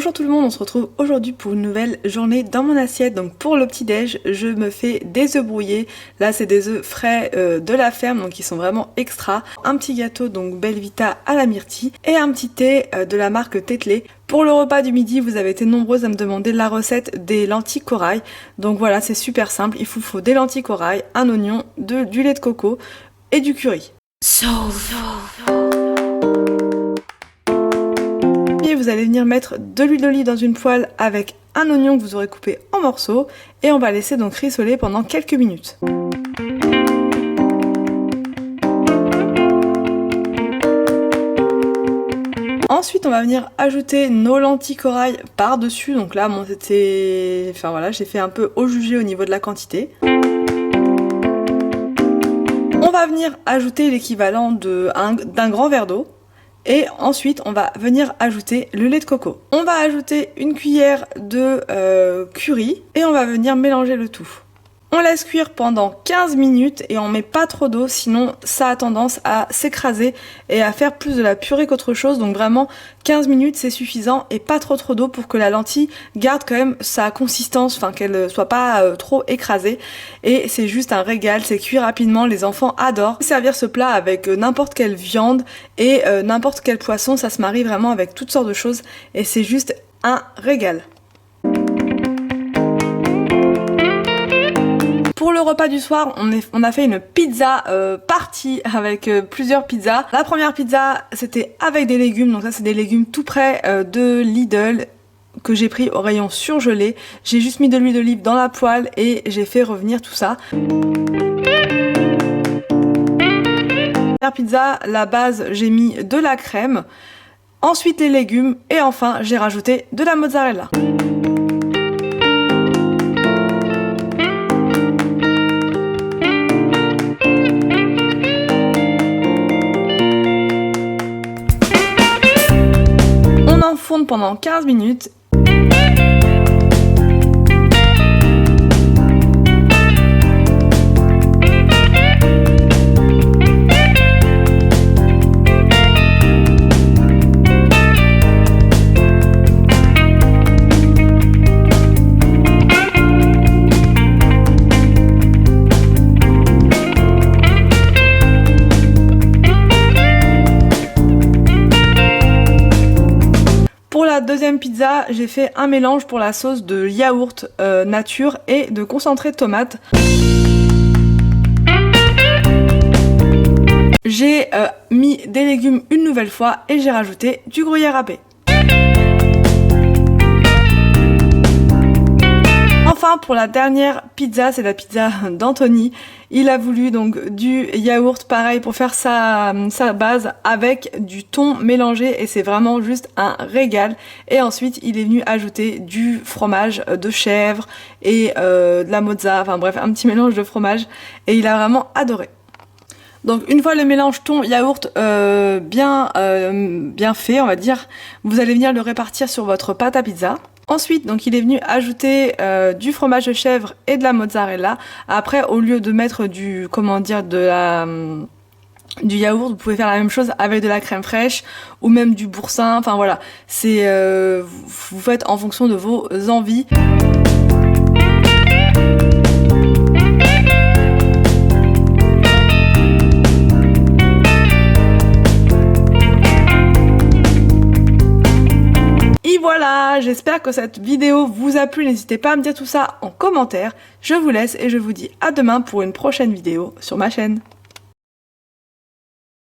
Bonjour tout le monde, on se retrouve aujourd'hui pour une nouvelle journée dans mon assiette. Donc pour le petit déj, je me fais des œufs brouillés. Là c'est des œufs frais de la ferme, donc ils sont vraiment extra. Un petit gâteau donc Belvita à la myrtille et un petit thé de la marque Tetley. Pour le repas du midi, vous avez été nombreuses à me demander la recette des lentilles corail. Donc voilà, c'est super simple, il vous faut des lentilles corail, un oignon, du lait de coco et du curry. Vous allez venir mettre de l'huile d'olive dans une poêle avec un oignon que vous aurez coupé en morceaux et on va laisser donc rissoler pendant quelques minutes. Ensuite, on va venir ajouter nos lentilles corail par-dessus. Donc là, bon, j'ai fait un peu au jugé au niveau de la quantité. On va venir ajouter l'équivalent d'un grand verre d'eau. Et ensuite, on va venir ajouter le lait de coco. On va ajouter une cuillère de curry et on va venir mélanger le tout. On laisse cuire pendant 15 minutes et on met pas trop d'eau, sinon ça a tendance à s'écraser et à faire plus de la purée qu'autre chose. Donc vraiment 15 minutes c'est suffisant et pas trop d'eau pour que la lentille garde quand même sa consistance, enfin qu'elle soit pas trop écrasée. Et c'est juste un régal, c'est cuit rapidement, les enfants adorent. Servir ce plat avec n'importe quelle viande et n'importe quel poisson, ça se marie vraiment avec toutes sortes de choses et c'est juste un régal. Pour le repas du soir, on a fait une pizza party avec plusieurs pizzas. La première pizza, c'était avec des légumes, donc ça c'est des légumes tout prêts de Lidl que j'ai pris au rayon surgelé. J'ai juste mis de l'huile d'olive dans la poêle et j'ai fait revenir tout ça. La pizza, la base, j'ai mis de la crème, ensuite les légumes et enfin j'ai rajouté de la mozzarella. Fourne pendant 15 minutes. Pour la deuxième pizza, j'ai fait un mélange pour la sauce de yaourt nature et de concentré de tomate. J'ai mis des légumes une nouvelle fois et j'ai rajouté du gruyère râpé. Enfin, pour la dernière pizza, c'est la pizza d'Anthony. Il a voulu donc du yaourt pareil pour faire sa base avec du thon mélangé et c'est vraiment juste un régal. Et ensuite, il est venu ajouter du fromage de chèvre et de la mozza, enfin bref, un petit mélange de fromage et il a vraiment adoré. Donc une fois le mélange thon yaourt bien fait, on va dire, vous allez venir le répartir sur votre pâte à pizza. Ensuite, donc il est venu ajouter du fromage de chèvre et de la mozzarella. Après, au lieu de mettre du yaourt, vous pouvez faire la même chose avec de la crème fraîche ou même du boursin. Enfin voilà, c'est vous faites en fonction de vos envies. Voilà, j'espère que cette vidéo vous a plu, n'hésitez pas à me dire tout ça en commentaire. Je vous laisse et je vous dis à demain pour une prochaine vidéo sur ma chaîne.